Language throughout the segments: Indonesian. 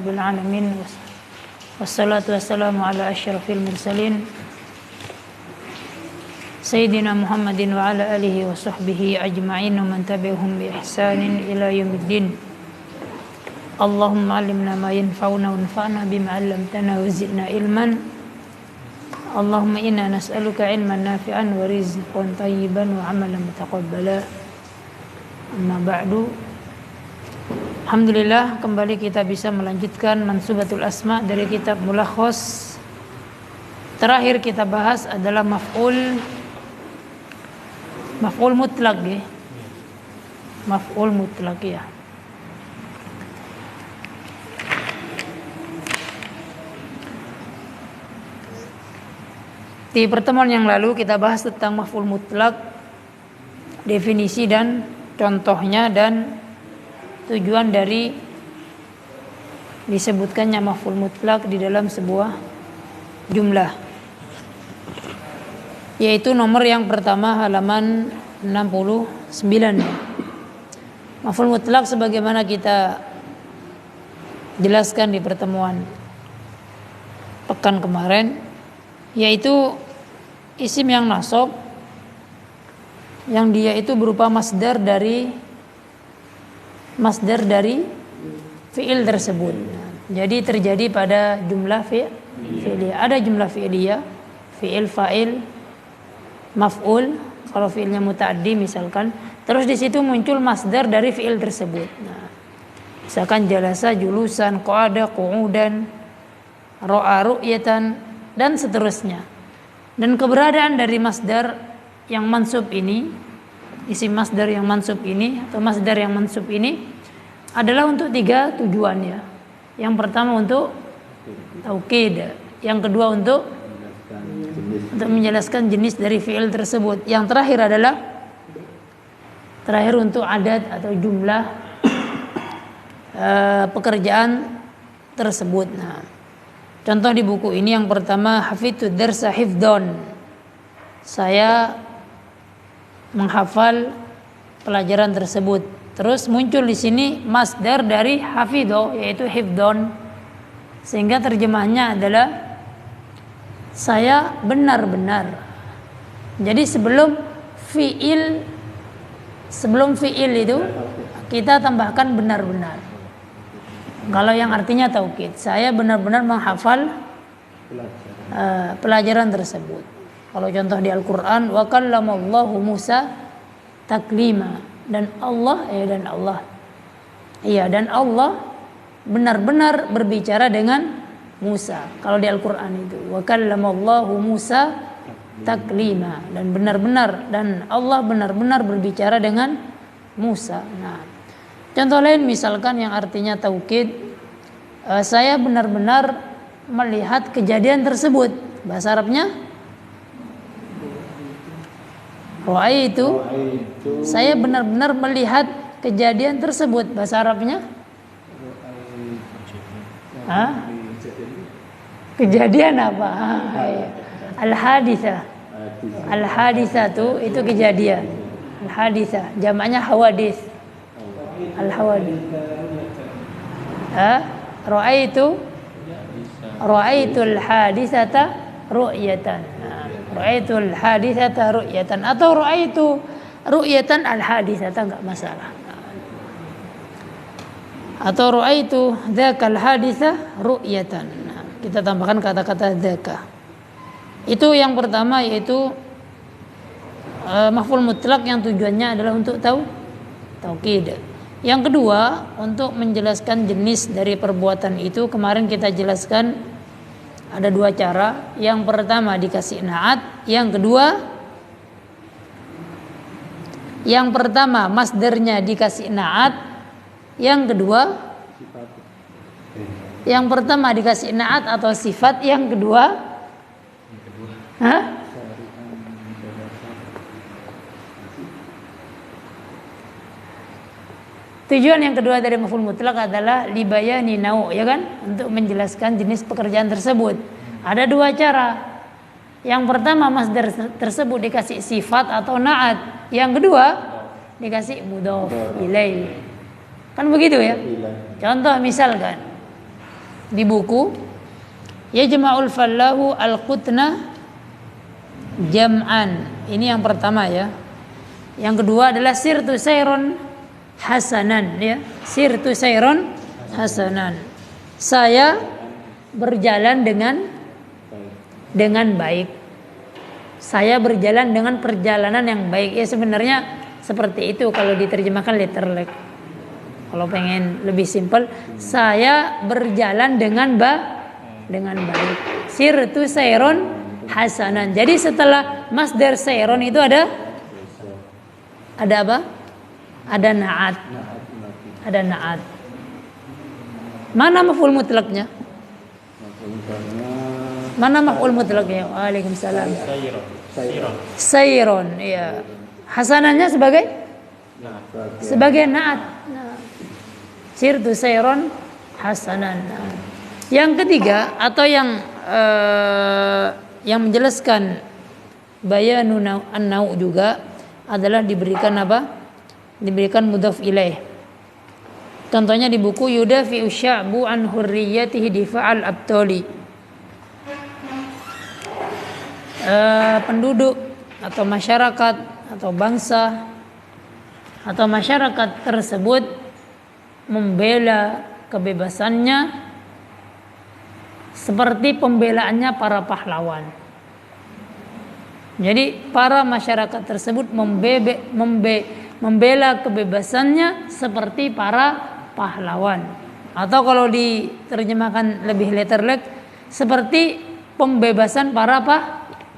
rabbil alamin. Wassalatu wassalamu ala asyrafil mursalin Sayyidina Muhammadin wa ala alihi wa sahbihi ajma'in wa man tabi'ahum bi ihsanin ila yaumiddin. Allahumma 'allimna ma yanfa'una wanfa'na bima 'allamtana wa zidna ilman. Allahumma inna nas'aluka ilman nafi'an wa rizqan thayyiban wa 'amalan mutaqabbala. Amma ba'du. Alhamdulillah, kembali kita bisa melanjutkan Mansubatul Asma dari kitab Mulakhos. Terakhir kita bahas adalah maf'ul mutlak ya. Maf'ul mutlak ya. Di pertemuan yang lalu kita bahas tentang maf'ul mutlak, definisi dan contohnya dan tujuan dari disebutkannya maf'ul mutlak di dalam sebuah jumlah, yaitu nomor yang pertama halaman 69. Maf'ul mutlak sebagaimana kita jelaskan di pertemuan pekan kemarin, yaitu isim yang nasab yang dia itu berupa masdar dari fi'il tersebut. Jadi terjadi pada jumlah fi'liyah. Ada jumlah fi'liyah, fi'il, fa'il, maf'ul. Kalau fi'ilnya muta'addi misalkan, terus di situ muncul masdar dari fi'il tersebut. Nah, misalkan jalasa, julusan, qa'ada, qu'udan, ra'a, ru'yatan, dan seterusnya. Dan keberadaan dari masdar yang mansub ini, isim masdar yang mansub ini atau masdar yang mansub ini adalah untuk 3 tujuannya. Yang pertama untuk taukid, yang kedua untuk menjelaskan jenis dari fi'il tersebut. Yang terakhir untuk adat atau jumlah pekerjaan tersebut. Nah, contoh di buku ini yang pertama, hafidtud darsa hifdon. Saya menghafal pelajaran tersebut. Terus muncul di sini masdar dari hafidho, yaitu hifdon, sehingga terjemahnya adalah saya benar-benar. Jadi sebelum fiil itu kita tambahkan benar-benar. Kalau yang artinya taukid, saya benar-benar menghafal pelajaran tersebut. Kalau contoh di Al-Quran, wa kallamallahu Musa taklima, dan Allah benar-benar berbicara dengan Musa. Kalau di Al-Quran itu wa kallamallahu Musa taklima, dan Allah benar-benar berbicara dengan Musa. Nah, contoh lain misalkan yang artinya taukid, saya benar-benar melihat kejadian tersebut. Bahasa Arabnya Ra'aitu, saya benar-benar melihat kejadian tersebut. Bahasa Arabnya kejadian apa? Al-haditsah. Al-haditsah itu kejadian. Al-haditsah jamaknya hawadits. Al-hawadits. Ra'aitul haditsata ru'yatan. Ra'aitul haditsata ru'yatan atau ra'aitu ru'yatan al-haditsata, enggak masalah. Atau ra'aitu dzakal haditsa ru'yatan. Nah, kita tambahkan kata-kata dzaka. Itu yang pertama, yaitu maf'ul mutlak yang tujuannya adalah untuk taukid. Yang kedua, untuk menjelaskan jenis dari perbuatan itu, kemarin kita jelaskan ada 2 cara. Yang pertama dikasih na'at, yang pertama masdarnya dikasih na'at, yang pertama dikasih na'at atau sifat, yang kedua tujuan yang kedua dari maf'ul mutlak adalah libayani nau', ya kan? Untuk menjelaskan jenis pekerjaan tersebut. Ada 2 cara. Yang pertama masdar tersebut dikasih sifat atau na'at. Yang kedua dikasih mudhof ilaih. Kan begitu ya? Contoh misalkan di buku, yajma'ul fallahu al-qutna jam'an. Ini yang pertama ya. Yang kedua adalah sirtu sayron hasanan ya. Sirtu sayron hasanan. Saya berjalan dengan baik. Saya berjalan dengan perjalanan yang baik. Ya sebenarnya seperti itu kalau diterjemahkan literally. Kalau pengen lebih simpel, saya berjalan dengan baik. Sirtu sayron hasanan. Jadi setelah masdar sayron itu ada apa? Ada na'at. Ada na'at. Mana maf'ul mutlaknya? Mana maf'ul mutlaknya? Waalaikumsalam. Sayron. Iya. Hasanannya sebagai na'at. Sirtu sayron hasanan. Yang ketiga atau yang menjelaskan bayanun an-nau' juga adalah diberikan apa? Diberikan mudhaf ilaih. Contohnya di buku yudafi'u sya'bu an hurriyatihi difa'al abtali. Penduduk atau masyarakat atau bangsa atau masyarakat tersebut membela kebebasannya seperti pembelaannya para pahlawan. Jadi para masyarakat tersebut membela kebebasannya seperti para pahlawan. Atau kalau diterjemahkan lebih letterlek, seperti pembebasan para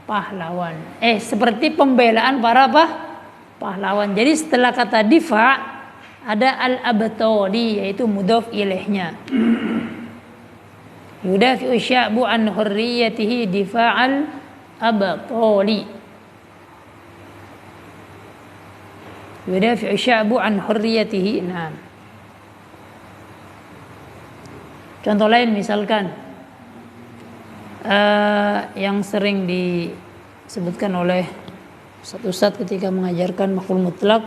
pahlawan. Seperti pembelaan para pahlawan. Jadi setelah kata difa ada al-abtali, yaitu mudhaf ilaihnya. Yudafi'u sya'bu an hurriyatihi difa'al abtali. Yudafi'u sya'bu an hurriyatihi. Nah. Contoh lain misalkan yang sering disebutkan oleh satu ustaz ketika mengajarkan maf'ul mutlak,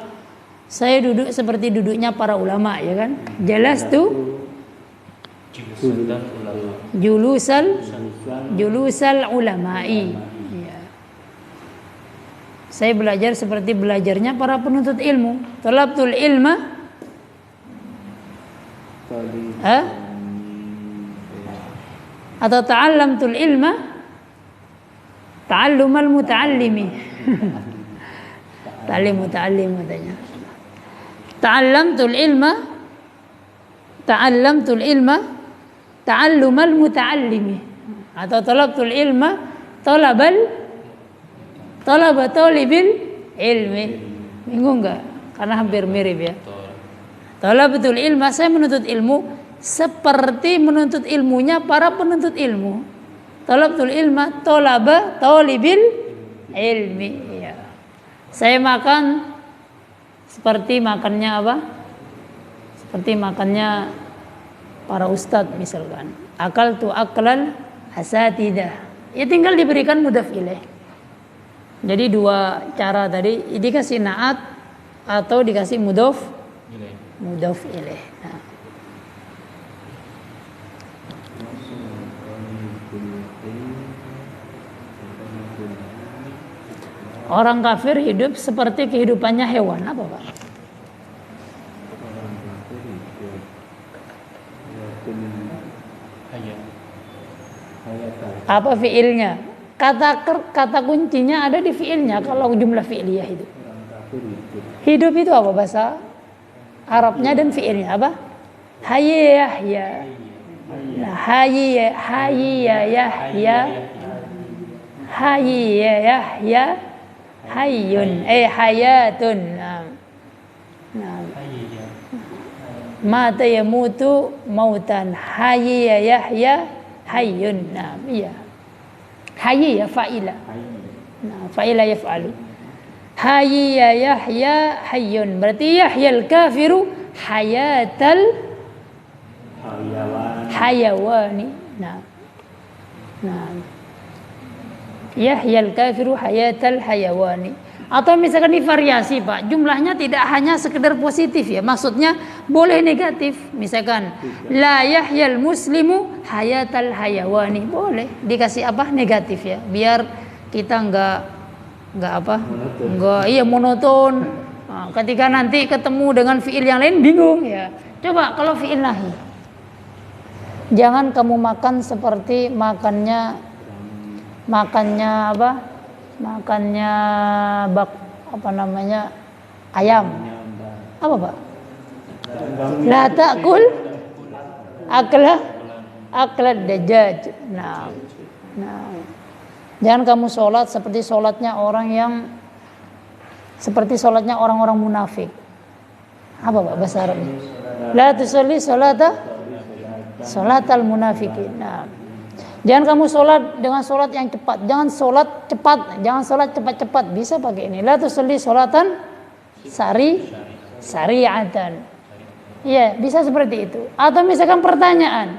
saya duduk seperti duduknya para ulama, ya kan? Jelas tuh julusal ulama'i. Ya. Saya belajar seperti belajarnya para penuntut ilmu. Talabtul ilma atau ta'allamtul ilma ta'allumal muta'allimi. Ta'allim muta'allim katanya. Ta'allamtul ilma ta'allumal muta'allimi, atau talabtul ilma talaba talibil ilmi. Bingung enggak? Karena hampir mirip ya. Talabatul ilma, saya menuntut ilmu seperti menuntut ilmunya para penuntut ilmu. Talabtul ilma talaba talibil ilmi. Ya. Saya makan seperti makannya apa? Seperti makannya para ustadz misalkan. Akal tu aklal asatidah. Ya tinggal diberikan mudhaf ilaih. Jadi dua cara tadi, dikasih na'at atau dikasih mudhaf ilaih. Nah. Orang kafir hidup seperti kehidupannya hewan. Apa Pak? Apa fiilnya? Kata kuncinya ada di fiilnya. Kalau jumlah fiiliyah itu. Hidup itu apa bahasa Arabnya dan fiilnya apa? Hayya yahya. Hayya yahya. Hayya yahya. Hayyun hayatun. Nah. Mata yamutu mautan. Hayya yahya hayyun. Nah, iya. Hayya fa'ila. Nah, fa'ila yaf'alu. Hayya yahya hayyun. Berarti yahyal kafiru hayatal hayawani. Nah. Yahyal kafiru hayatal hayawani. Atau misalkan divariasi Pak, jumlahnya tidak hanya sekedar positif ya, maksudnya boleh negatif. Misalkan la yahyal muslimu hayatal hayawani, boleh dikasih apa negatif ya, biar kita nggak apa, nggak iya monoton. Nah, ketika nanti ketemu dengan fiil yang lain bingung ya. Coba kalau fiil nahi, jangan kamu makan seperti makannya apa? Makannya apa namanya ayam. Apa Pak? La ta'kul akla dajjaj. Nah. Jangan kamu sholat seperti sholatnya orang-orang munafik. Apa Pak bahasa Arabnya? La tusalli sholatal munafikin. Nah. Jangan kamu sholat dengan sholat yang cepat. Jangan sholat cepat. Bisa pakai ini. La tusalli sholatan sari'atan. Iya, bisa seperti itu. Atau misalkan pertanyaan,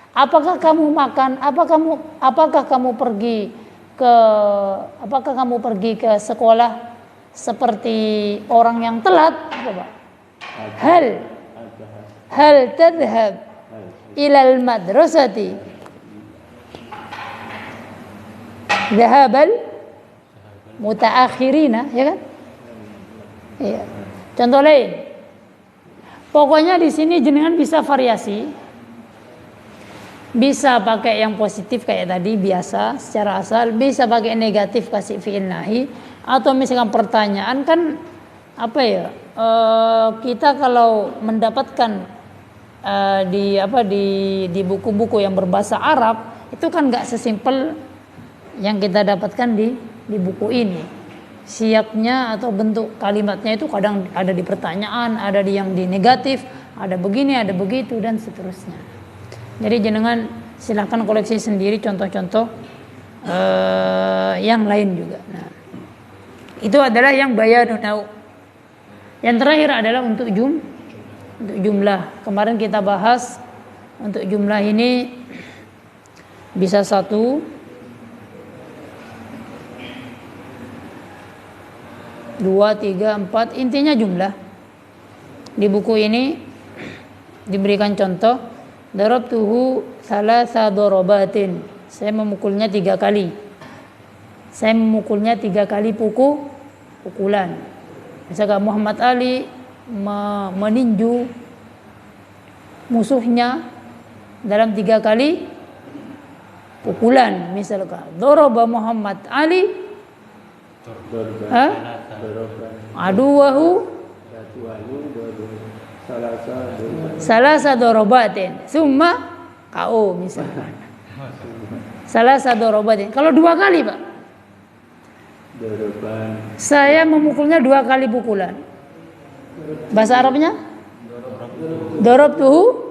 apakah kamu pergi ke sekolah seperti orang yang telat? Apa, Pak? Hal tadhhab ilal madrasati dhahabal mutaakhirina, ya kan? Iya. Contoh lain. Pokoknya di sini jenengan bisa variasi. Bisa pakai yang positif kayak tadi biasa secara asal, bisa pakai negatif kasih fi'il nahi, atau misalkan pertanyaan kan apa ya? Kita kalau mendapatkan di buku-buku yang berbahasa Arab itu kan nggak sesimpel yang kita dapatkan di buku ini. Siapnya atau bentuk kalimatnya itu kadang ada di pertanyaan, ada yang di negatif, ada begini, ada begitu dan seterusnya. Jadi jenengan silahkan koleksi sendiri contoh-contoh yang lain juga. Nah, itu adalah yang bayanun nau. Yang terakhir adalah untuk jumlah. Kemarin kita bahas untuk jumlah ini bisa 1, 2, 3, 4, intinya jumlah. Di buku ini diberikan contoh, darabtuhu thalatha darabatin. Saya memukulnya 3 kali. Saya memukulnya 3 kali pukulan. Misalkan Muhammad Ali meninju musuhnya dalam 3 kali pukulan. Misalkan daraba Muhammad Ali aduwahu salasa dorobatin summa KO misalkan. Salasa dorobatin. Kalau 2 kali Pak, saya memukulnya 2 kali pukulan. Bahasa Arabnya darabtuhu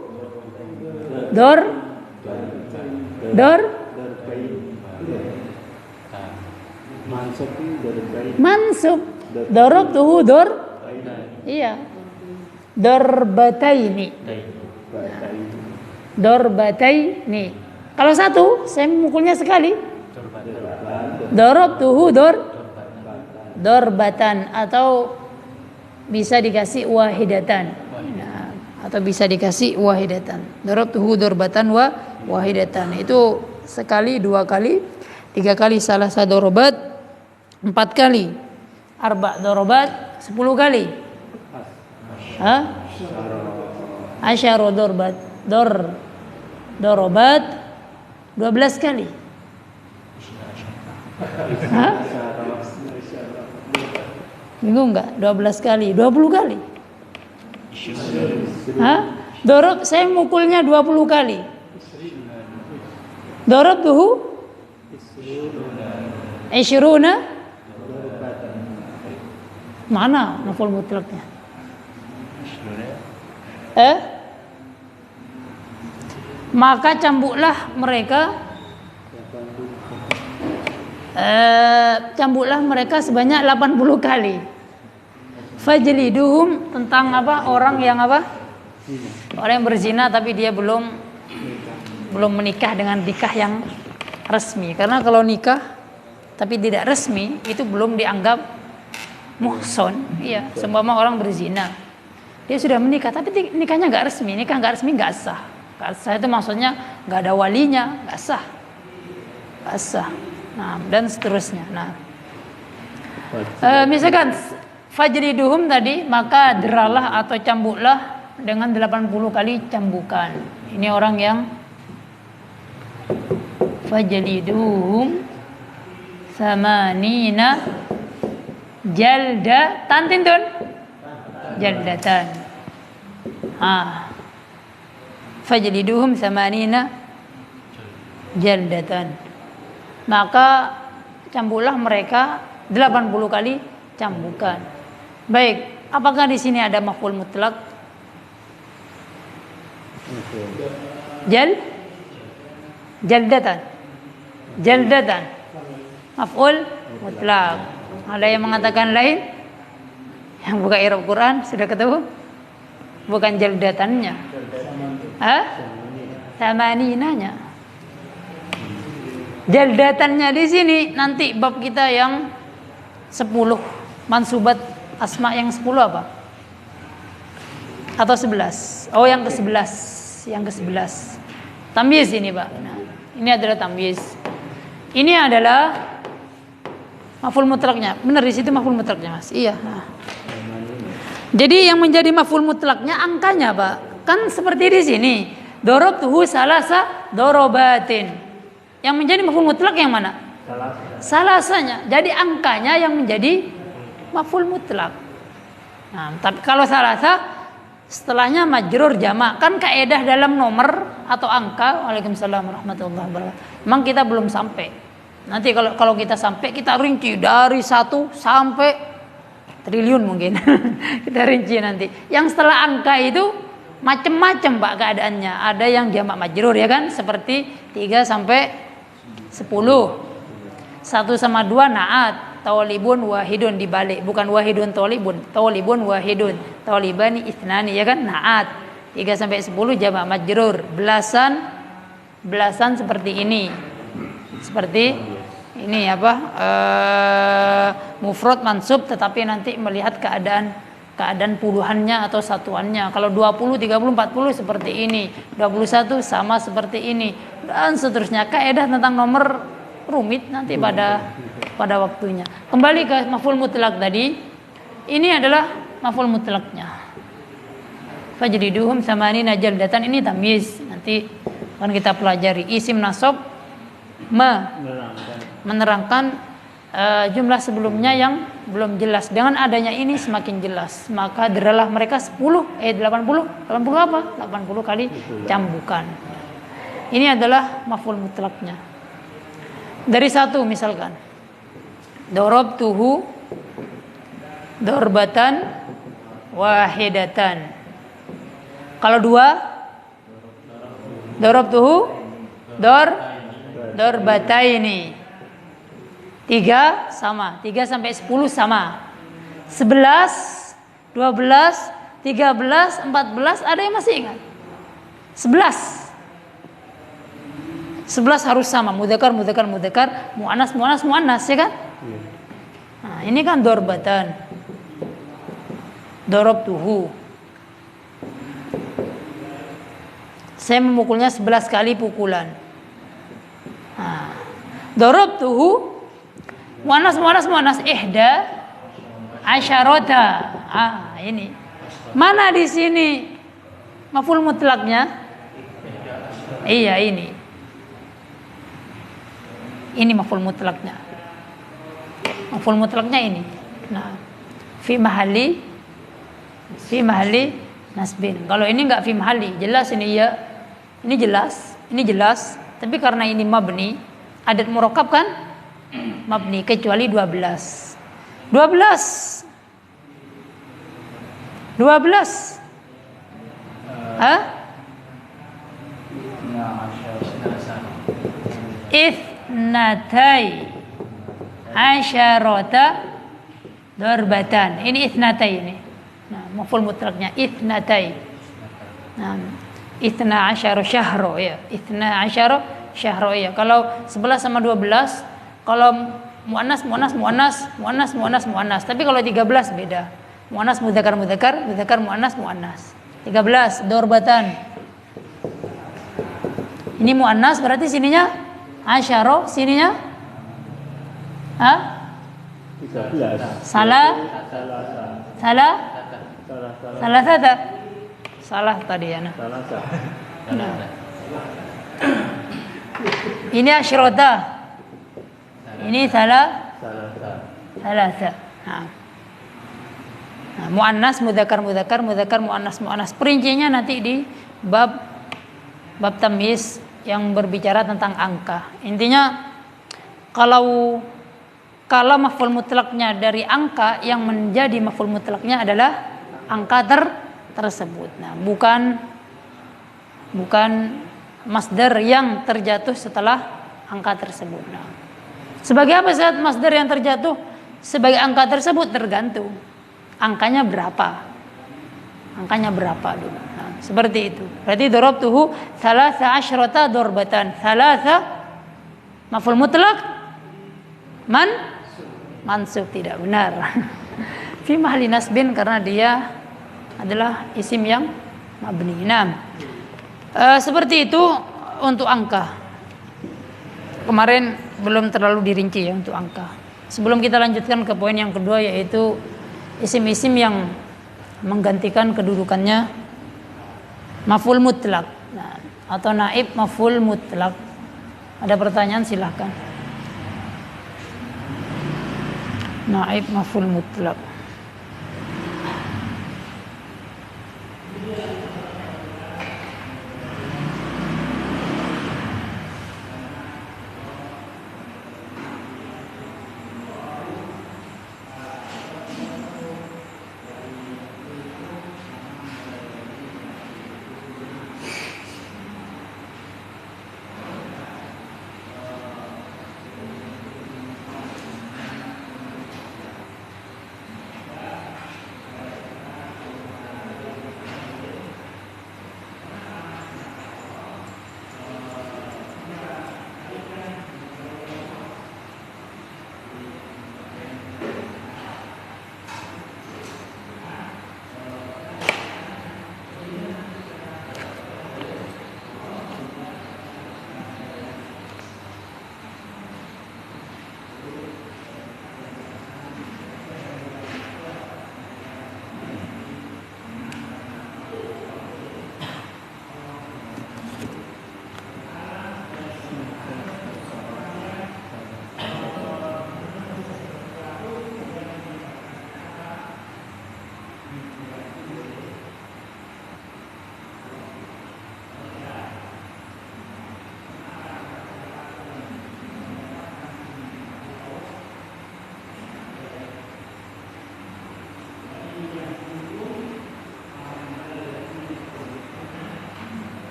mansub darabtuhu iya darbataini. Kalau 1 saya memukulnya sekali, darabtuhu darbatan, atau bisa dikasih wahidatan. Nah, atau bisa dikasih wahidatan. Darabtuhu darbatan wahidatan. Itu sekali, 2 kali, 3 kali salasa dorobat, 4 kali arba dorobat, 10 kali. Asyara dorobat 12 kali. Bingung nggak? 12 kali, 20 kali. Dorob saya mukulnya 20 kali. Dorob tuhu Ishruna. Mana maf'ul mutlaknya? Maka cambuklah mereka sebanyak 80 kali. Fajliduhum, tentang apa? Orang yang berzina tapi dia belum menikah dengan nikah yang resmi. Karena kalau nikah tapi tidak resmi itu belum dianggap muhson, iya, seumpama orang berzina. Dia sudah menikah tapi nikahnya nggak resmi, nggak sah. Nggak sah itu maksudnya nggak ada walinya, nggak sah. Nggak sah. Nah, dan seterusnya. Nah, misalkan fajriduhum tadi, maka deralah atau cambuklah dengan 80 kali cambukan. Ini orang yang fajriduhum samanina jalda tantintun jaldatan. Fajliduhum samanina jaldatan. Maka cambuklah mereka 80 kali cambukan. Baik, apakah di sini ada maf'ul mutlak? Jaldatan. Maf'ul mutlak. Ada yang mengatakan lain? Yang buka i'rab Quran sudah ketemu? Bukan jaldatannya. Samaninanya. Jaldatannya di sini nanti bab kita yang 10 mansubat asma yang 10 apa? Atau 11? Oh, yang ke-11. Tamyiz ini, Pak. Nah, ini adalah tamyiz. Ini adalah maf'ul mutlaknya. Benar di situ maf'ul mutlaknya, Mas. Iya. Nah. Jadi yang menjadi maf'ul mutlaknya angkanya, Pak. Kan seperti di sini. Darabtuhu salasa darabatin. Yang menjadi maf'ul mutlak yang mana? Salasanya. Jadi angkanya yang menjadi maf'ul mutlak. Nah, tapi kalau salasa setelahnya majrur jamak. Kan kaidah dalam nomor atau angka. Waalaikumsalam warahmatullahi wabarakatuh. Memang kita belum sampai. Nanti kalau kita sampai, kita rinci dari 1 sampai triliun mungkin. Kita rinci nanti. Yang setelah angka itu macam-macam, Pak, keadaannya. Ada yang jamak majrur, ya kan? Seperti 3 sampai 10. 1 sama 2 na'at. Tawlibun wahidun dibalik. Bukan wahidun tawlibun. Tawlibun wahidun. Tawlibani ithnani, ya kan? Na'at. 3 sampai 10 jamak majrur. Belasan seperti ini. Seperti ini apa? Mufrad mansub, tetapi nanti melihat keadaan puluhannya atau satuannya. Kalau 20, 30, 40 seperti ini. 21 sama seperti ini. Dan seterusnya. Kaidah tentang nomor rumit nanti pada waktunya. Kembali ke maf'ul mutlak tadi. Ini adalah maf'ul mutlaknya. Fajriduhum samanina jaldatan, ini tamyiz. Nanti akan kita pelajari. Isim nasab menerangkan jumlah sebelumnya yang belum jelas. Dengan adanya ini semakin jelas. Maka deralah mereka 80 apa? 80 kali cambukan. Ini adalah maf'ul mutlaknya. Dari 1 misalkan, darabtuhu darbatan wahidatan. Kalau 2, darabtuhu darbataini. 3 sama, 3 sampai 10 sama. 11, 12, 13, 14, ada yang masih ingat? 11 harus sama, mudzakkar, muannas, ya kan? Nah, ini kan darbatan. Darabtuhu. Saya memukulnya 11 kali pukulan. Darabtuhu muannas ihda asyarata. Ini. Mana di sini maf'ul mutlaknya? Iya, ini. Ini maf'ul mutlaknya. Maf'ul mutlaknya ini. Nah, fi mahalli nasbin. Kalau ini enggak fi mahalli, jelas ini ya. Ini jelas. Tapi karena ini mabni, adat murakkab kan? Mabni, kecuali 12. 12. Itsnatai asyarata darbatan. Ini itsnatai ini. Nah, maf'ul mutlaknya itsnatai. Nah, itsna asyara syahra ya. Itsna asyara syahra ya. Kalau 11 sama 12, kalau muannas, muannas, muannas, muannas, muannas, muannas. Tapi kalau 13 beda. Muannas mudzakkar mudzakkar, mudzakkar muannas muannas. 13 dorbatan. Ini muannas berarti sininya asyara, sininya 13. salah sata. Salah tadi ya. Nah. Ini asyrota. Ini salah. Nah. Nah, muannas mudzakkar mudzakkar, mudzakkar muannas muannas. Perincinya nanti di bab tamyiz yang berbicara tentang angka. Intinya kalau maf'ul mutlaknya dari angka, yang menjadi maf'ul mutlaknya adalah angka tersebut. Nah, bukan masdar yang terjatuh setelah angka tersebut. Nah, sebagai apa saat masdar yang terjatuh sebagai angka tersebut? Tergantung angkanya berapa dulu. Nah, seperti itu. Berarti darabtuhu thalatha asyrata darbatan. Thalatha maf'ul mutlak mansub, tidak benar. Fi mahli nasbin, karena dia adalah isim yang mabni. Nah, seperti itu untuk angka. Kemarin belum terlalu dirinci ya untuk angka. Sebelum kita lanjutkan ke poin yang kedua, yaitu isim-isim yang menggantikan kedudukannya maf'ul mutlak, nah, atau naib maf'ul mutlak. Ada pertanyaan silahkan. Naib maf'ul mutlak.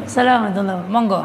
Assalamualaikum, monggo.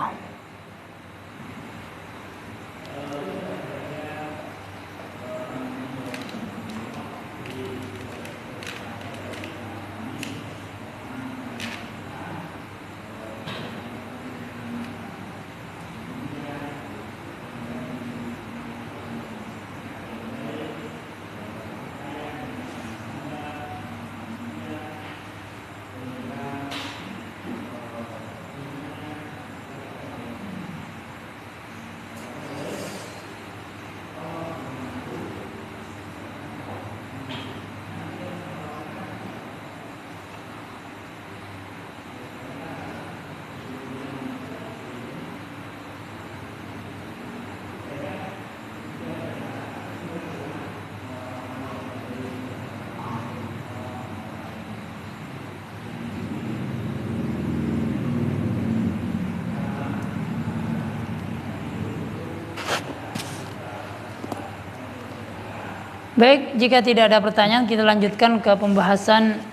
Baik, jika tidak ada pertanyaan, kita lanjutkan ke pembahasan.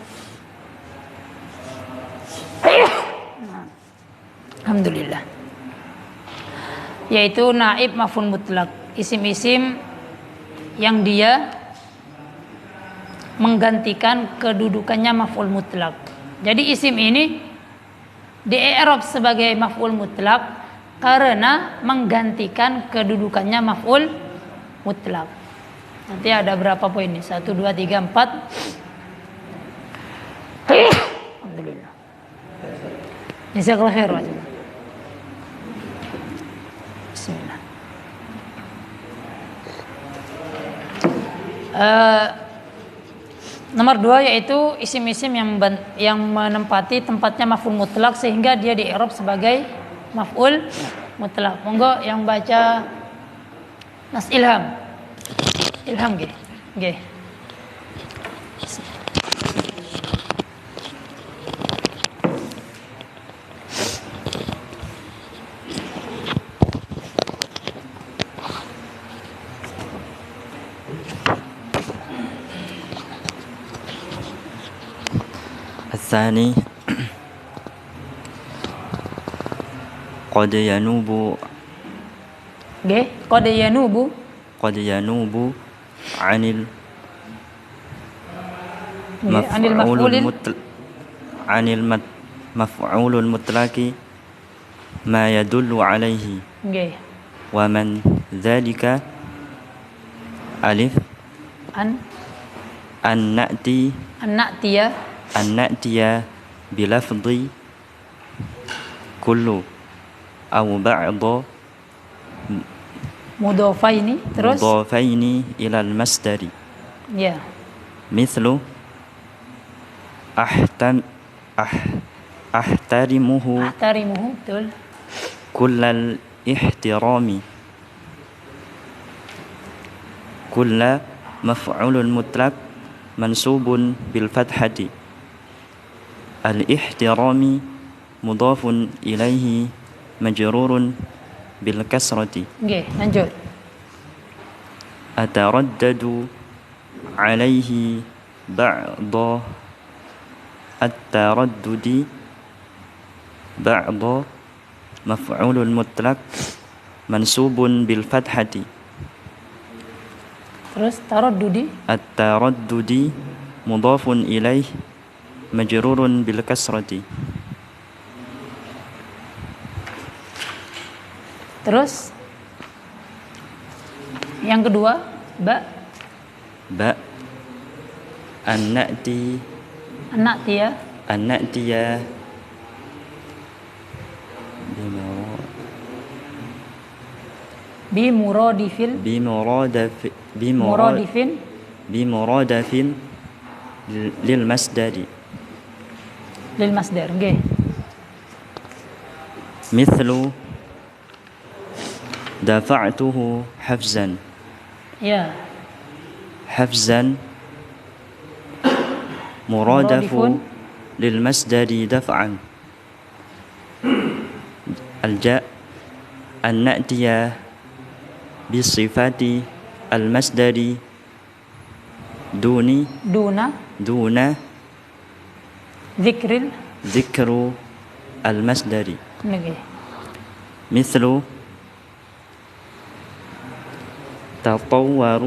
Alhamdulillah. Yaitu naib maf'ul mutlak, isim-isim yang dia menggantikan kedudukannya maf'ul mutlak. Jadi isim ini di i'rab sebagai maf'ul mutlak karena menggantikan kedudukannya maf'ul mutlak. Nanti ada berapa poin nih? 1, 2, 3, 4. Alhamdulillah. Jazakallahu khair. Bismillah. Nomor 2 yaitu isim-isim yang menempati tempatnya maf'ul mutlak sehingga dia di i'rab sebagai maf'ul mutlak. Monggo yang baca Mas Ilham. Ilham nggih. Nggih. الثاني قد ينوب Nggih, qad yanubu عن anil maf'ulin المفعول المطلق ما يدل عليه nggih. ومن ذلك ألف أن نأتي بلفظ كل أو بعض Mudhafaini terus مضافين إلى المصدر ya. مثل أحترمه Ahtarimuhu betul. كل الاحترام كل مفعول مطلق منصوب بالفتحة الاحترام مضاف إليه مجرور بالكسرة Nggih, lanjut. أتردد عليه بعض التردد بعض مفعول مطلق منصوب بالفتحة Terus taraddudi التردد مضاف إليه مجرور بالكسرة terus yang kedua ba أن نأتي بمرادف للمصدر lil masdar nggih. مثل دفعته حفزا Ya, حفزا مرادف للمصدر دفعا الجاء أن نأتي بصفات المصدر دون zikril ذكر المصدر nggih. مثل تطور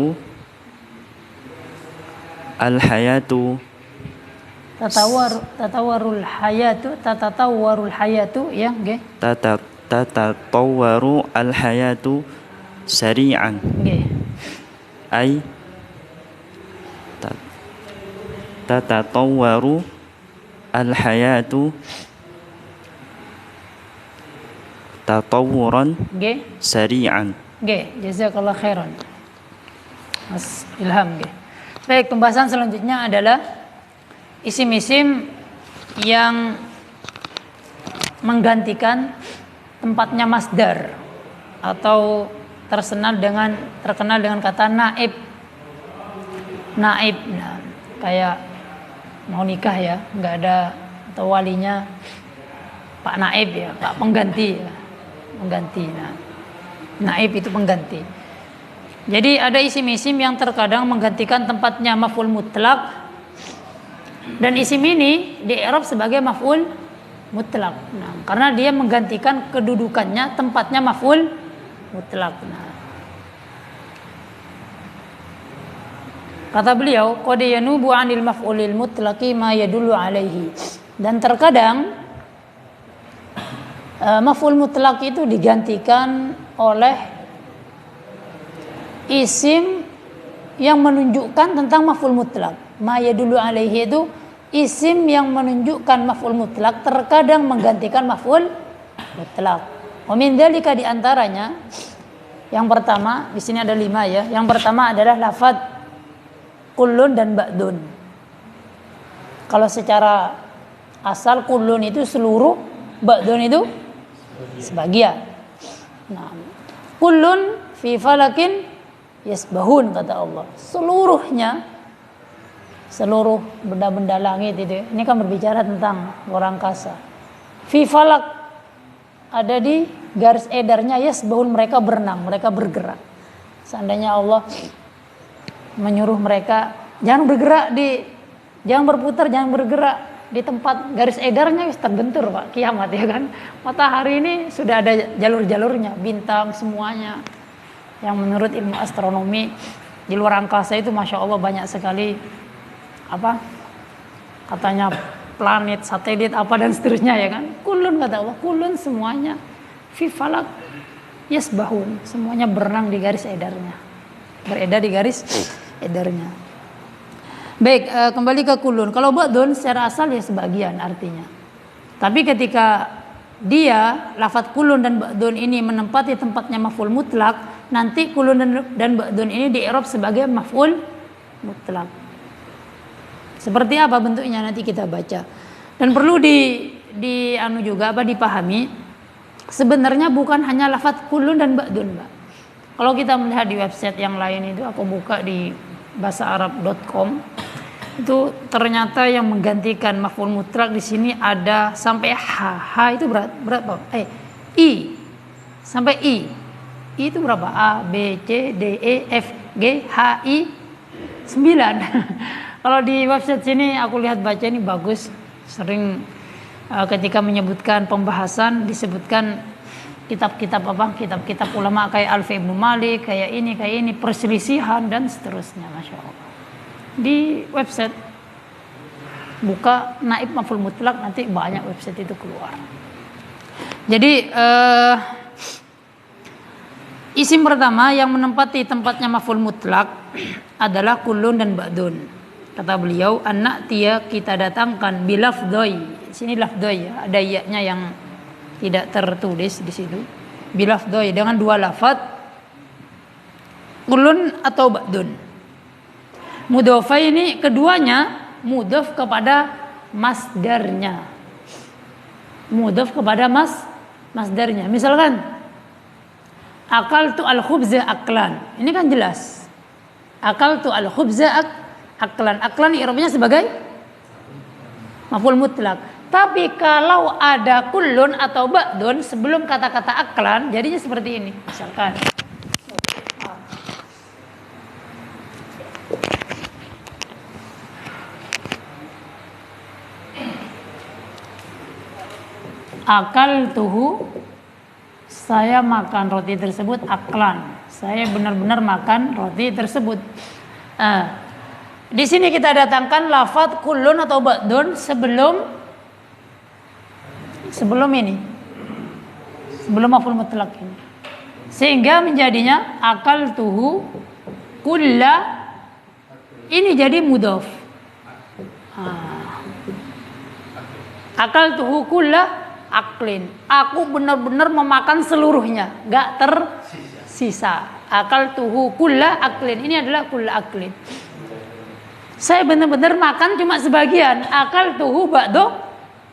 الحياة tatatawarul hayatu ya nggih. تتطور الحياة سريعا Nggih. أي تتطور الحياة تطورا Nggih. سريعا. Nggih, jazakallahu khairan. Mas Ilham nggih. Baik, pembahasan selanjutnya adalah isim-isim yang menggantikan tempatnya masdar atau terkenal dengan kata naib. Nah, kayak mau nikah ya, nggak ada atau walinya Pak Naib ya, Pak pengganti ya. Pengganti. Naib itu pengganti. Jadi ada isim-isim yang terkadang menggantikan tempatnya maf'ul mutlak, dan isim ini di i'rab sebagai maf'ul mutlak. Nah, karena dia menggantikan kedudukannya tempatnya maf'ul mutlak. Nah, Kata beliau, qad yanubu 'anil maf'ulil mutlaqi ma yadullu 'alaihi. Dan terkadang maf'ul mutlaq itu digantikan oleh isim yang menunjukkan tentang maf'ul mutlaq. Ma yadullu 'alaihi itu isim yang menunjukkan maf'ul mutlaq terkadang menggantikan maf'ul mutlaq. Wa min dzalika di antaranya yang pertama, di sini ada 5 ya. Yang pertama adalah lafadz kullun dan ba'dun. Kalau secara asal kullun itu seluruh, ba'dun itu sebagian. Nah, kullun fi falakin yasbahun kata Allah. Seluruhnya, seluruh benda-benda langit itu. Ini kan berbicara tentang luar angkasa. Fi falak ada di garis edarnya yasbahun, mereka berenang, mereka bergerak. Seandainya Allah menyuruh mereka jangan bergerak jangan berputar, jangan bergerak di tempat garis edarnya, wis terbentur Pak, kiamat ya kan. Matahari ini sudah ada jalur-jalurnya, bintang semuanya. Yang menurut ilmu astronomi di luar angkasa itu masya Allah banyak sekali katanya planet, satelit apa dan seterusnya ya kan. Kulun kata Allah, kulun semuanya fi falak yasbahun, semuanya berenang di garis edarnya, beredar di garis edarnya. Baik, kembali ke kulun. Kalau ba'dun secara asal ya sebagian artinya. Tapi ketika dia lafadz kulun dan ba'dun ini menempati tempatnya maf'ul mutlak, nanti kulun dan ba'dun ini di-i'rab sebagai maf'ul mutlak. Seperti apa bentuknya nanti kita baca. Dan perlu dipahami sebenarnya bukan hanya lafadz kulun dan ba'dun, Mbak. Kalau kita melihat di website yang lain itu, aku buka di bahasaarab.com, itu ternyata yang menggantikan maf'ul mutlak di sini ada sampai h. H itu berapa? I sampai I. I itu berapa? A, B, C, D, E, F, G, H, I 9. Kalau di website sini aku lihat baca ini bagus. Sering ketika menyebutkan pembahasan disebutkan kitab-kitab ulama kayak Alfi Ibnu Malik, kayak ini perselisihan dan seterusnya, masya Allah. Di website buka naib maf'ul mutlak, nanti banyak website itu keluar. Jadi isim pertama yang menempati tempatnya maf'ul mutlak adalah kulun dan ba'dun. Kata beliau, anak tia kita datangkan bilafdoi. Sini lafdoi ya, ada iya-nya yang tidak tertulis di situ. Bilafdoi dengan 2 lafadz kulun atau ba'dun. Mudhofa ini keduanya mudhof kepada masdarnya. Mudhof kepada masdarnya. Misalkan akaltu al-khubza aklan. Ini kan jelas. Akaltu al-khubza aklan. Aklan i'rabnya sebagai maf'ul mutlak. Tapi kalau ada kulun atau ba'dun sebelum kata-kata aklan, jadinya seperti ini. Misalkan akaltuhu, saya makan roti tersebut aklan. Saya benar-benar makan roti tersebut. Di sini kita datangkan lafadz kulun atau ba'dun sebelum ini, sebelum maf'ul mutlak ini, sehingga menjadinya akaltuhu kulla, ini jadi mudhof. Akaltuhu kulla aklin, aku benar-benar memakan seluruhnya, gak tersisa. Akaltuhu kulla aklin, ini adalah kulla aklin, saya benar-benar makan cuma sebagian. Akaltuhu ba'du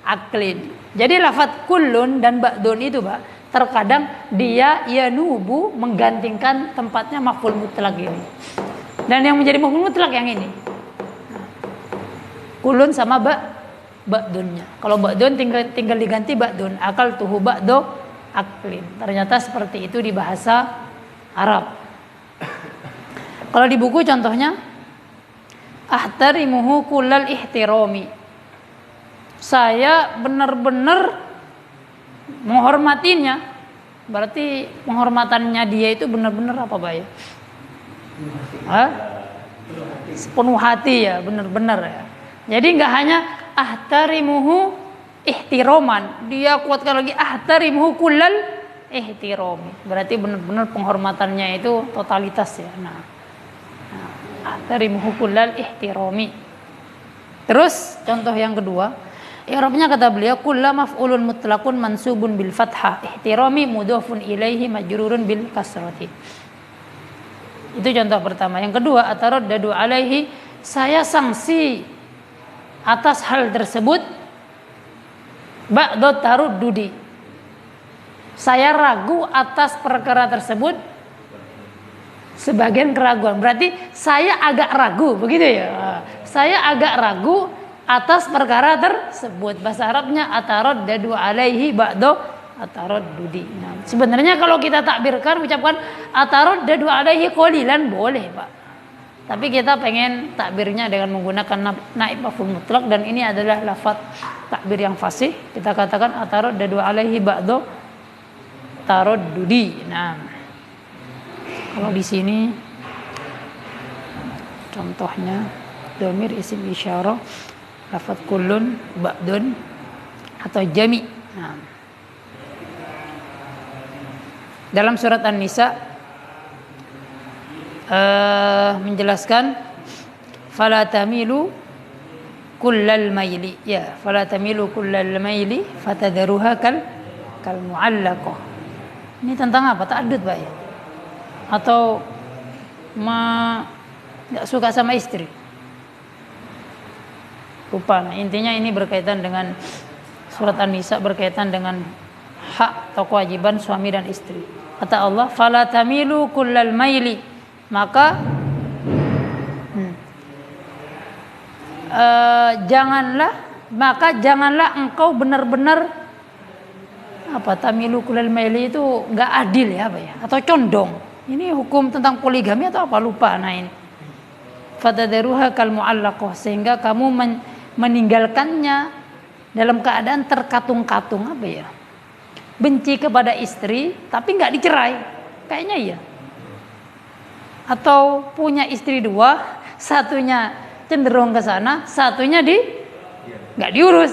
aklin. Jadi lafadz kullun dan ba'dun itu, Pak, terkadang dia yanubu menggantikan tempatnya maf'ul mutlak ini. Dan yang menjadi maf'ul mutlak yang ini. Kullun sama ba'dunnya. Kalau ba'dun tinggal diganti ba'dun. Akaltuhu ba'du aklin. Ternyata seperti itu di bahasa Arab. Kalau di buku contohnya ahtarimuhu kullal ihtirami. Saya benar-benar menghormatinya. Berarti penghormatannya dia itu benar-benar apa, Pak ya? sepenuh hati ya, benar-benar ya. Jadi nggak hanya ahtarimuhu ihtiroman, dia kuatkan lagi ahtarimuhu kullal ihtiromi. Berarti benar-benar penghormatannya itu totalitas ya. Nah ahtarimuhu kullal ihtiromi. Terus contoh yang kedua, i'rabnya kata beliau kullu maf'ulun mutlaqun mansubun bil fathah ihtirami mudhafun ilaihi majrurun bil kasrati. Itu contoh pertama. Yang kedua, ataraddadu alaihi, saya sanksi atas hal tersebut ba'da taruddudi. Saya ragu atas perkara tersebut sebagian keraguan. Berarti saya agak ragu, begitu ya. Saya agak ragu atas perkara tersebut. Bahasa Arabnya ataraddadu alaihi ba'da ataraddudi. Nah, sebenarnya kalau kita takbirkan ucapkan ataraddadu alaihi qalilan boleh, Pak. Tapi kita pengen takbirnya dengan menggunakan naib maf'ul mutlaq dan ini adalah lafaz takbir yang fasih. Kita katakan ataraddadu alaihi ba'da taraddudi. Nah, kalau di sini contohnya dhamir isim isyarah lafaz kullun ba'dun atau jami'. Nah, dalam surat An-Nisa menjelaskan fala tamilu kullal maili, ya, fala tamilu kullal maili fatadharuha kal mu'allaqah. Ini tentang apa? Ta'addud, Pak ya? Atau enggak suka sama istri? Lupa. Nah, intinya ini berkaitan dengan surat An-Nisa, berkaitan dengan hak atau kewajiban suami dan istri. Kata Allah, fala tamilu kullal maili, maka janganlah engkau benar-benar tamilu kullal maili itu enggak adil ya, apa ya, atau condong. Ini hukum tentang poligami atau apa, lupa. Nah ini fatadharuha kal mu'allaqah, sehingga kamu meninggalkannya dalam keadaan terkatung-katung, apa ya, benci kepada istri tapi nggak dicerai, kayaknya iya. Atau punya istri dua, satunya cenderung ke sana, satunya nggak diurus,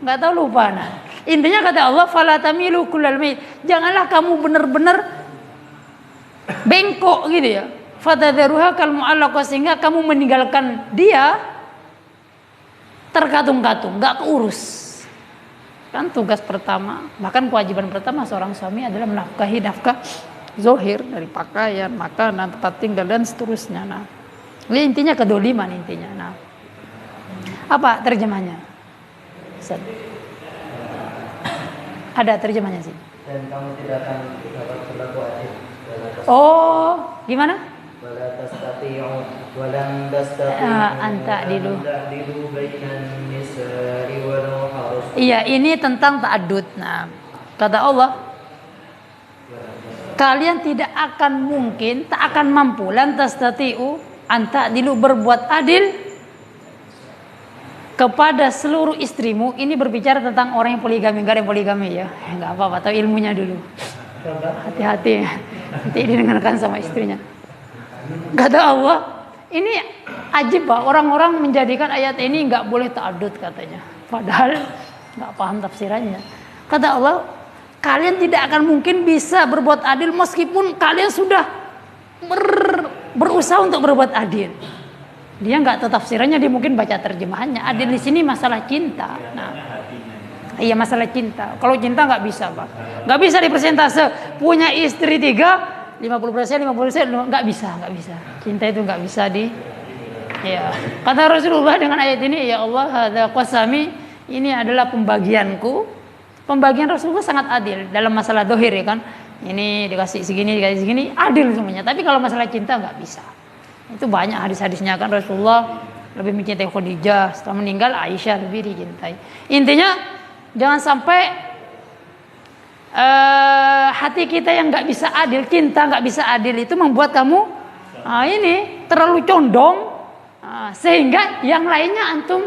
nggak tahu, lupa. Nah, intinya kata Allah, fala tamilu kullal mail, janganlah kamu benar-benar bengkok gitu ya. Fatadharuha kal mu'allaqah, sehingga kamu meninggalkan dia terkatung-katung, nggak keurus. Kan tugas pertama, bahkan kewajiban pertama seorang suami adalah menafkahi nafkah zohir dari pakaian, makanan, tempat tinggal dan seterusnya. Nah, ini intinya kedoliman intinya. Nah, apa terjemahnya? Ada terjemahnya sih. Dan kamu tidak akan dapat berlaku adil. Oh, gimana? Walan tastati'u anta dilu. bainan nisa'i walau harus. Iya, ini tentang ta'addud. Nah, kata Allah, kalian tidak akan mungkin, tak akan mampu, lan tastati'u anta dilu, berbuat adil kepada seluruh istrimu. Ini berbicara tentang orang yang poligami, enggak ada yang poligami ya. Enggak apa-apa, tahu ilmunya dulu. Hati-hati, nanti didengarkan sama istrinya. Kata Allah, ini ajib, Pak. Orang-orang menjadikan ayat ini nggak boleh ta'addud katanya, padahal nggak paham tafsirannya. Kata Allah, kalian tidak akan mungkin bisa berbuat adil meskipun kalian sudah berusaha untuk berbuat adil. Dia nggak tahu tafsirannya, dia mungkin baca terjemahannya. Adil di sini masalah cinta. Nah, iya, masalah cinta. Kalau cinta nggak bisa, Pak. Nggak bisa dipersentase. Punya istri 3, 50%, nggak bisa. Cinta itu nggak bisa ya. Kata Rasulullah dengan ayat ini, ya Allah, hadza qasami, ini adalah pembagianku. Pembagian Rasulullah sangat adil dalam masalah dohir ya kan. Ini dikasih segini, adil semuanya. Tapi kalau masalah cinta nggak bisa. Itu banyak hadis-hadisnya kan, Rasulullah lebih mencintai Khadijah, setelah meninggal Aisyah lebih dicintai. Intinya jangan sampai hati kita yang nggak bisa adil, cinta nggak bisa adil itu membuat kamu ini terlalu condong, sehingga yang lainnya antum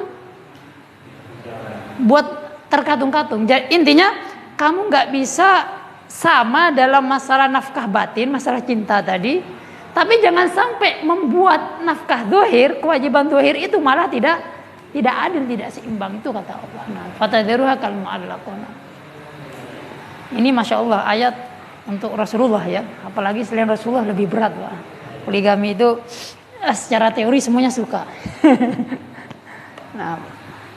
buat terkatung-katung. Jadi intinya kamu nggak bisa sama dalam masalah nafkah batin, masalah cinta tadi, Tapi jangan sampai membuat nafkah dohir, kewajiban dohir itu malah tidak adil, tidak seimbang. Itu kata Allah. Nah, fatadharuha kal mu'allaqah. Ini masya Allah ayat untuk Rasulullah ya. Apalagi selain Rasulullah lebih berat lah. Poligami itu secara teori semuanya suka. Nah,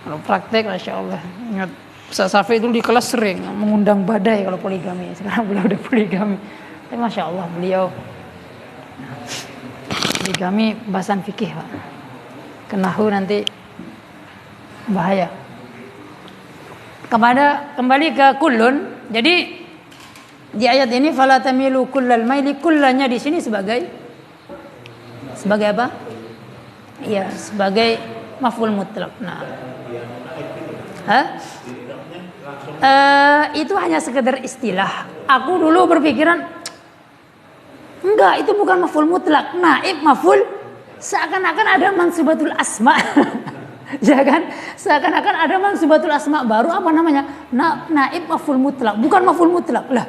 kalau praktek masya Allah. Ingat Ustaz Safi itu di kelas sering mengundang badai kalau poligami. Sekarang beliau udah poligami. Tapi masya Allah beliau poligami bahasan fikih Pak. Kenahu nanti bahaya. Kembali ke kullun. Jadi di ayat ini fala tamilu kullal maili, kullanya di sini sebagai apa? Iya, sebagai maf'ul mutlaq. Nah. Itu hanya sekedar istilah. Aku dulu berpikiran enggak, itu bukan maf'ul mutlaq. Naib maf'ul seakan-akan ada mansubatul asma. Ya kan? Seakan-akan ada mansubatul asma baru apa namanya? Naib maf'ul mutlaq, bukan maf'ul mutlaq. Lah.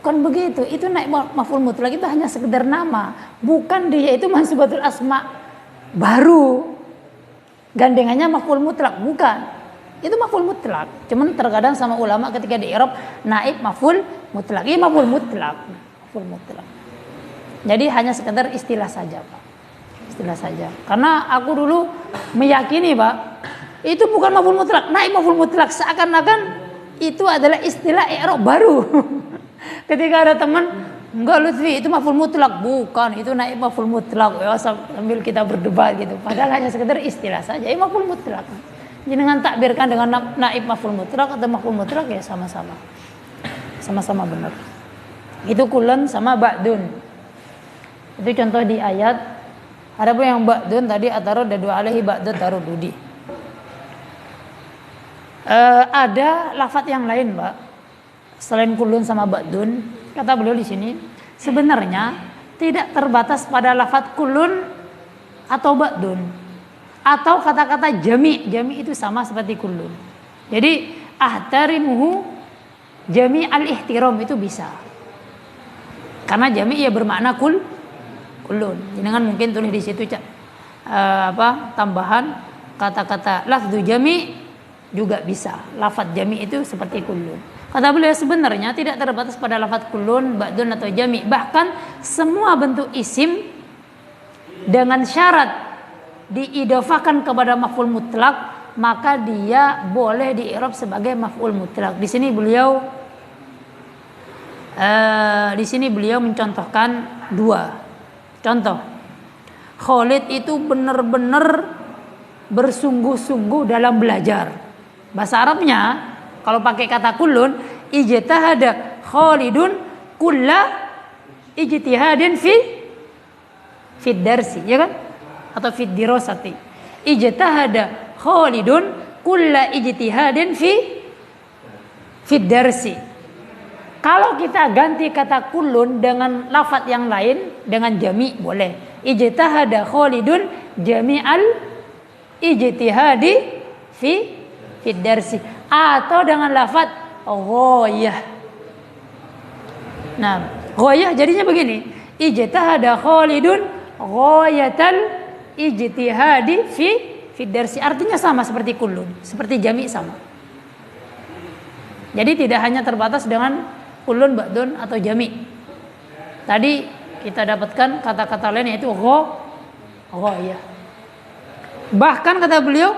Bukan begitu. Itu naib maf'ul mutlaq itu hanya sekedar nama, bukan dia itu mansubatul asma baru. Gandengannya maf'ul mutlaq, bukan. Itu maf'ul mutlaq. Cuman terkadang sama ulama ketika di i'rab naib maf'ul mutlaq. Ini maf'ul mutlaq. Maf'ul mutlaq. Jadi hanya sekedar istilah saja, Pak. Istilah saja. Karena aku dulu meyakini, Pak, itu bukan maf'ul mutlaq, naib maf'ul mutlaq, seakan-akan itu adalah istilah i'rab baru. Ketika ada teman, enggak Lutfi, itu maf'ul mutlaq, bukan, itu naib maf'ul mutlaq. Ya, sambil kita berdebat gitu. Padahal hanya sekedar istilah saja. Ini maf'ul mutlaq. Jangan takbirkan dengan naib maf'ul mutlaq atau maf'ul mutlaq ya sama-sama. Sama-sama benar. Itu kullun sama ba'dun. Itu contoh di ayat. Adapun yang ba'dun tadi ataraddu alaihi ba'da tarududi. Ada lafaz yang lain, Mbak. Selain kullun sama ba'dun, kata beliau di sini, sebenarnya tidak terbatas pada lafaz kullun atau ba'dun. Atau kata-kata jami. Jami itu sama seperti kullun. Jadi ahtarimuhu jami al-ihtiram itu bisa. Karena jami ya bermakna kullun. Jangan mungkin tulis di situ tambahan kata-kata lafzu jami juga bisa. Lafaz jami itu seperti kullun. Kata beliau sebenarnya tidak terbatas pada lafaz kullun, ba'dun atau jami. Bahkan semua bentuk isim dengan syarat diidofakan kepada maf'ul mutlaq, maka dia boleh di-i'rab sebagai maf'ul mutlaq. Di sini beliau mencontohkan dua contoh. Khalid itu benar-benar bersungguh-sungguh dalam belajar. Bahasa Arabnya kalau pakai kata kullun, ijtahada Khalidun kulla ijtihadin fi darsi, ya kan? Atau fi dirasati. Ijtahada Khalidun kulla ijtihadin fi darsi. Kalau kita ganti kata kullun dengan lafaz yang lain, dengan jami boleh. Ijtahada Khalidun jami'al ijtihadi fi darsi. Atau dengan lafaz ghayah. Nah, ghayah jadinya begini. Ijtahada Khalidun ghayatal ijtihadi fi darsi. Artinya sama seperti kullun, seperti jami sama. Jadi tidak hanya terbatas dengan kullun, ba'dun atau jami. Tadi kita dapatkan kata-kata lain yaitu ghayah. Bahkan kata beliau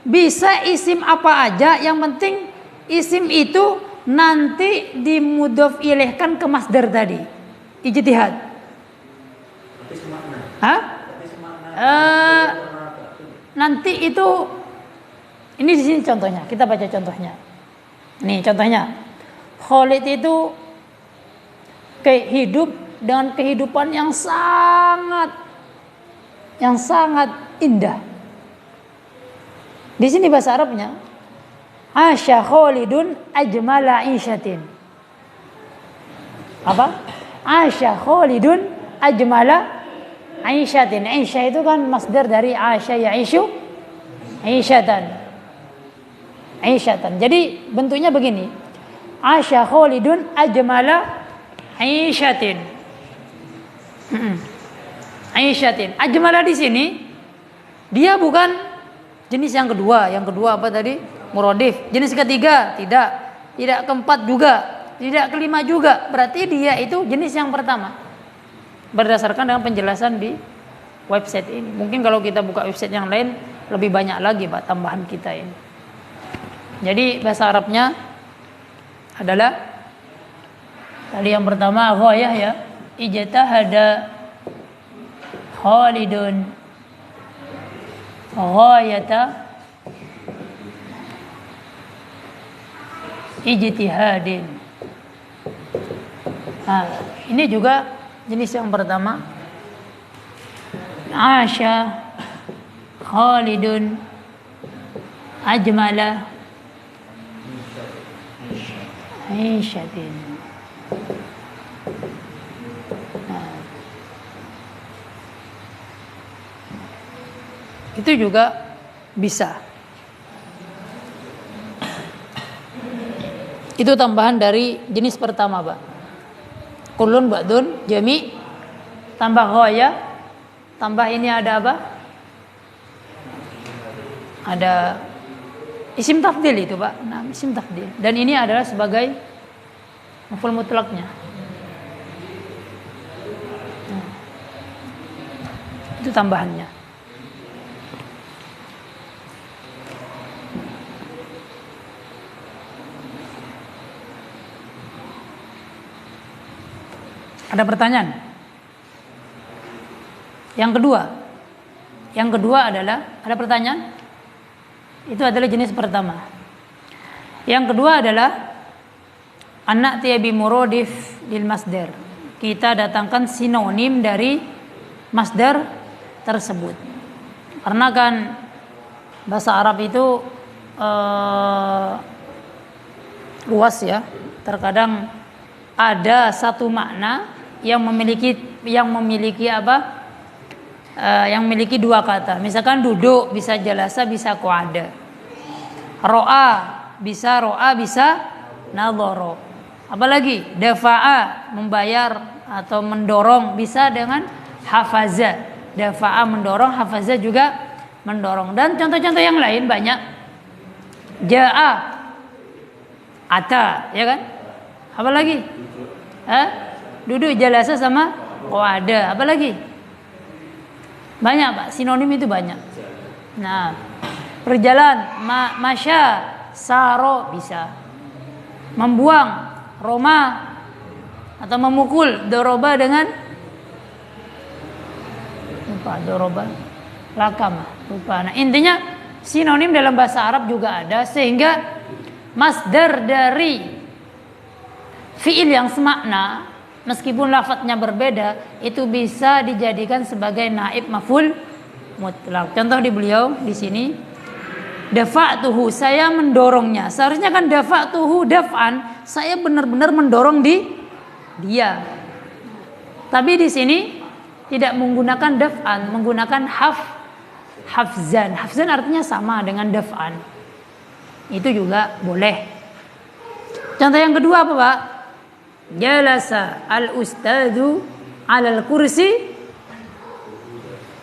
bisa isim apa aja, yang penting isim itu nanti dimudhof ilaihkan ke masdar tadi. Ijtihad. Nanti itu ini di sini contohnya. Kita baca contohnya. Nih contohnya. Khalid itu hidup dengan kehidupan yang sangat indah. Di sini bahasa Arabnya Asya Khalidun ajmala isyatin. Apa? Asya Khalidun ajmala isyatin. Isya itu kan masdar dari Asya ya'ishu isyatan. Jadi bentuknya begini. Asya Khalidun ajmala isyatin. Aisyatin. Ajmala di sini dia bukan jenis yang kedua. Yang kedua apa tadi? Muradif. Jenis ketiga tidak. Tidak keempat juga. Tidak kelima juga. Berarti dia itu jenis yang pertama. Berdasarkan dengan penjelasan di website ini. Mungkin kalau kita buka website yang lain lebih banyak lagi Pak tambahan kita ini. Jadi bahasa Arabnya adalah tadi yang pertama ghayah ya. Ijtahada Khalidun ghayata ijtihadin. Nah, ini juga jenis yang pertama. Asya Khalidun ajmala Aisyatin. Itu juga bisa. Itu tambahan dari jenis pertama, Pak. Kullun ba'dun jami tambah ghaya, tambah ini ada apa? Ada isim tafdil itu, Pak. Nah, isim tafdil. Dan ini adalah sebagai maf'ul mutlaknya. Nah, itu tambahannya. Ada pertanyaan? Yang kedua adalah ada pertanyaan? Itu adalah jenis pertama. Yang kedua adalah anak tiabi muradif lil masdar. Kita datangkan sinonim dari masdar tersebut. Karena kan bahasa Arab itu luas ya. Terkadang ada satu makna yang memiliki apa? Yang memiliki dua kata. Misalkan duduk bisa jalasa bisa qu'ada. Ro'a bisa nadhara. Apalagi dafa'a membayar atau mendorong bisa dengan hafaza. Dafa'a mendorong, hafaza juga mendorong. Dan contoh-contoh yang lain banyak. Ja'a ata, ya kan? Apalagi? Duduk jalasa sama qu'ada. Apalagi? Banyak Pak, sinonim itu banyak. Nah, berjalan, masya, saro bisa. Membuang, roma atau memukul, doroba dengan lupa, doroba, lakam, lupa. Nah, intinya sinonim dalam bahasa Arab juga ada sehingga masdar dari fiil yang semakna meskipun lafadznya berbeda itu bisa dijadikan sebagai naib maf'ul mutlak. Contoh di beliau di sini dafa'tuhu, saya mendorongnya. Seharusnya kan dafa'tuhu daf'an, saya benar-benar mendorong dia. Tapi di sini tidak menggunakan daf'an, menggunakan hafzan. Hafzan artinya sama dengan daf'an. Itu juga boleh. Contoh yang kedua apa, Pak? Jalasa al-ustadzu 'alal kursi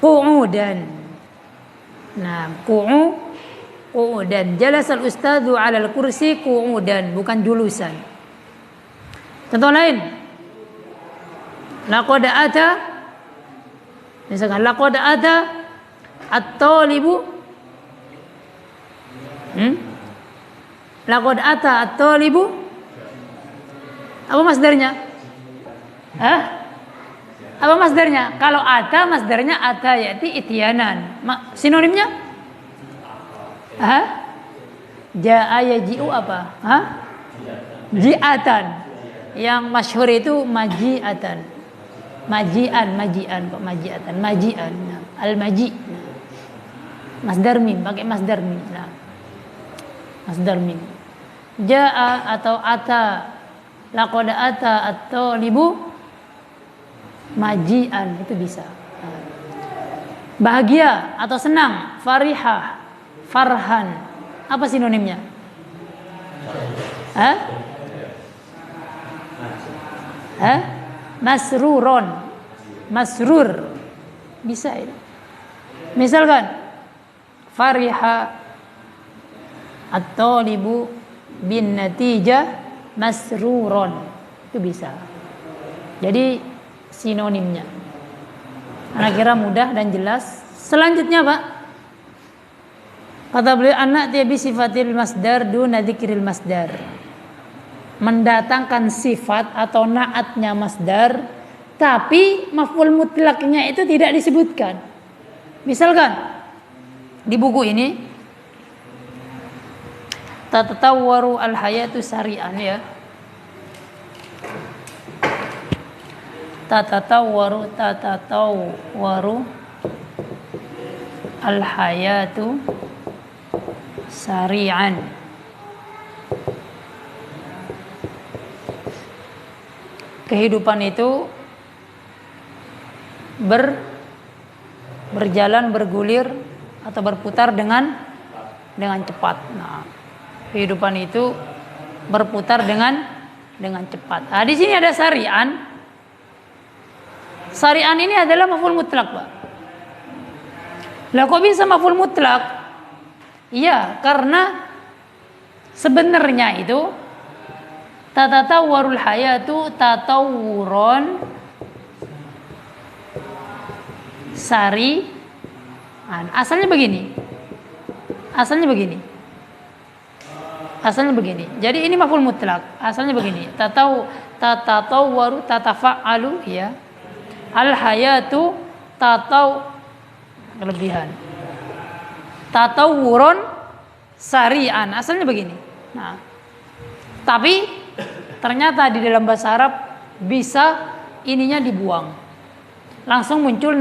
qu'udan. Nah, qu'udan. Jalasa al-ustadzu 'alal kursi qu'udan, bukan julusan. Contoh lain. Laqad ata, misalkan laqad ata at-talibu. Laqad ata at-talibu. Apa masdarnya? Apa masdarnya? Kalau ata, masdarnya ata yaitu ityanan. Sinonimnya? Ja'a yaji'u apa? Ji'atan. Yang masyhur itu maji'atan. Maji'an kok maji'atan. Maji'an. Al-maji'. Masdar mim, pakai masdar mim. Nah. Masdar mim. Ja'a atau ata. Laqad ata at-talibu maji'an, itu bisa. Bahagia atau senang, farihah, farhan. Apa sinonimnya? Masruron. masrur. Bisa itu. Misalkan fariha at-talibu bin natijah masruron. Itu bisa. Jadi sinonimnya. Anak kira mudah dan jelas. Selanjutnya Pak, kata beliau anak tiabi sifatil masdar duna dzikril masdar. Mendatangkan sifat atau naatnya masdar, tapi maf'ul mutlaknya itu tidak disebutkan. Misalkan di buku ini tatatawwaru al-hayatu sari'an ya. Tatatawwaru al-hayatu sari'an. Kehidupan itu berjalan, bergulir atau berputar dengan cepat. Nah, kehidupan itu berputar dengan cepat. Nah, di sini ada sari'an. Sari'an ini adalah maf'ul mutlak, Pak. Lah kok bisa maf'ul mutlak? Iya, karena sebenarnya itu tatatawwarul hayatu tatawuron sari'an. Asalnya begini. Jadi ini maf'ul mutlak. Asalnya begini. Tatatawwaru tatafa'alu ya. Al hayatu kelebihan. Tatawuron sari'an. Asalnya begini. Nah, tapi ternyata di dalam bahasa Arab bisa ininya dibuang. Langsung muncul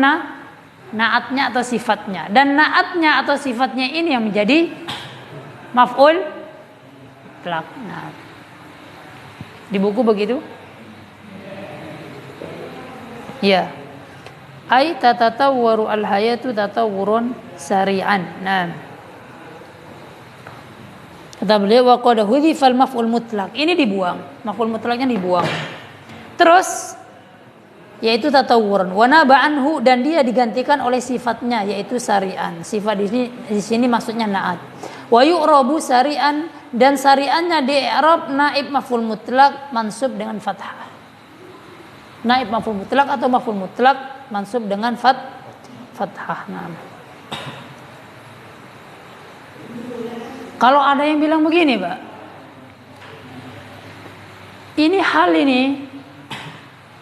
naatnya atau sifatnya. Dan naatnya atau sifatnya ini yang menjadi maf'ul mutlak. Nah, di buku begitu? Ya. Ai tatatawwaru al-hayatu tatawwurun sari'an. Nah. Kata beliau wa qad hudhifal maf'ul mutlak. Ini dibuang. Maf'ul mutlaknya dibuang. Terus yaitu tatawwurun wa naba anhu, dan dia digantikan oleh sifatnya yaitu sari'an. Sifat di sini maksudnya naat. Wa yu'rabu sari'an, dan sari'annya di i'rab naib maf'ul mutlak mansub dengan fathah. Naib maf'ul mutlak atau maf'ul mutlak mansub dengan fathah. Nah. Kalau ada yang bilang begini, Pak. Ini hal ini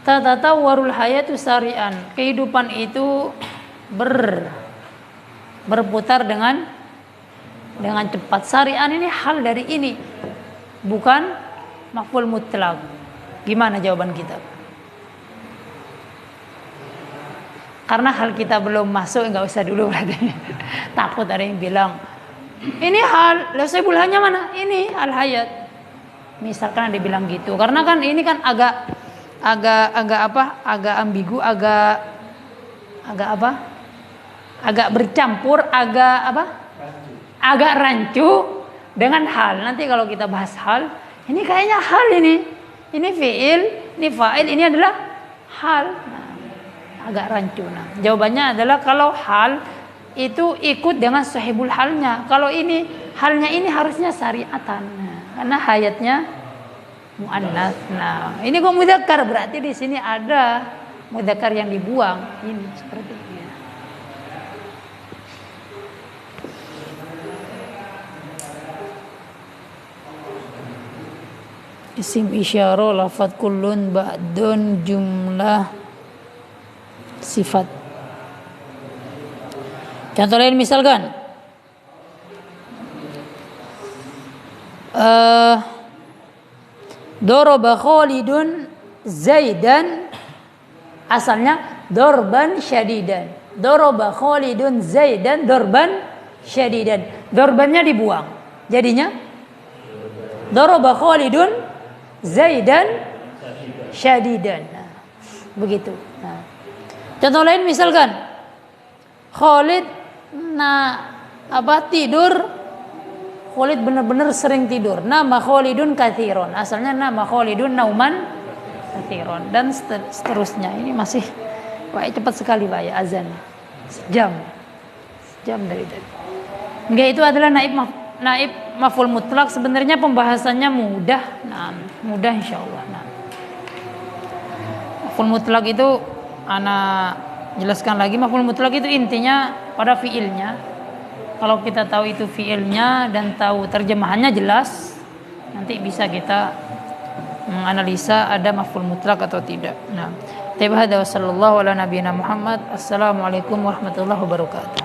tatatawwarul hayatu sari'an. Kehidupan itu berputar dengan cepat. Sari'an ini hal dari ini, bukan maf'ul mutlak. Gimana jawaban kita? Karena hal kita belum masuk, nggak usah dulu berarti. Takut ada yang bilang ini hal, lah saya bulhannya mana? Ini al hayat. Misalkan ada bilang gitu. Karena kan ini kan agak ambigu, agak bercampur, agak rancu dengan hal. Nanti kalau kita bahas hal, ini kayaknya hal ini fiil, ini fa'il, ini adalah hal. Nah, agak rancu. Nah, jawabannya adalah kalau hal itu ikut dengan sahibul halnya. Kalau ini halnya ini harusnya sari'atan. Nah, karena hayatnya muannas. Nah, ini kok mudzakkar, berarti di sini ada mudzakkar yang dibuang. Ini seperti ini. Isim isyarah lafadz kullun ba'dun jumlah sifat. Contoh lain misalkan Doroba Khalidun Zaidan, asalnya dorban syadidan. Doroba Khalidun Zaidan dorban syadidan. Dorbannya dibuang. Jadinya Doroba Khalidun Zaidan syadidan. Nah, begitu. Nah, contoh lain misalkan Khalid tidur. Khalid benar-benar sering tidur. Nama Khalidun katsiron. Asalnya nama Khalidun nauman katsiron, dan seterusnya. Ini masih Pak, cepat sekali Pak ya azan. Sejam dari tadi. Enggak, itu adalah naib maf'ul mutlak. Sebenarnya pembahasannya mudah. Nah, mudah insyaallah. Nah. Maf'ul mutlak itu ana jelaskan lagi. Maf'ul mutlak itu intinya pada fiilnya. Kalau kita tahu itu fiilnya dan tahu terjemahannya jelas, nanti bisa kita menganalisa ada maf'ul mutlak atau tidak. Nah, tayyib hada wa sallallahu ala nabiyina Muhammad. Assalamualaikum warahmatullahi wabarakatuh.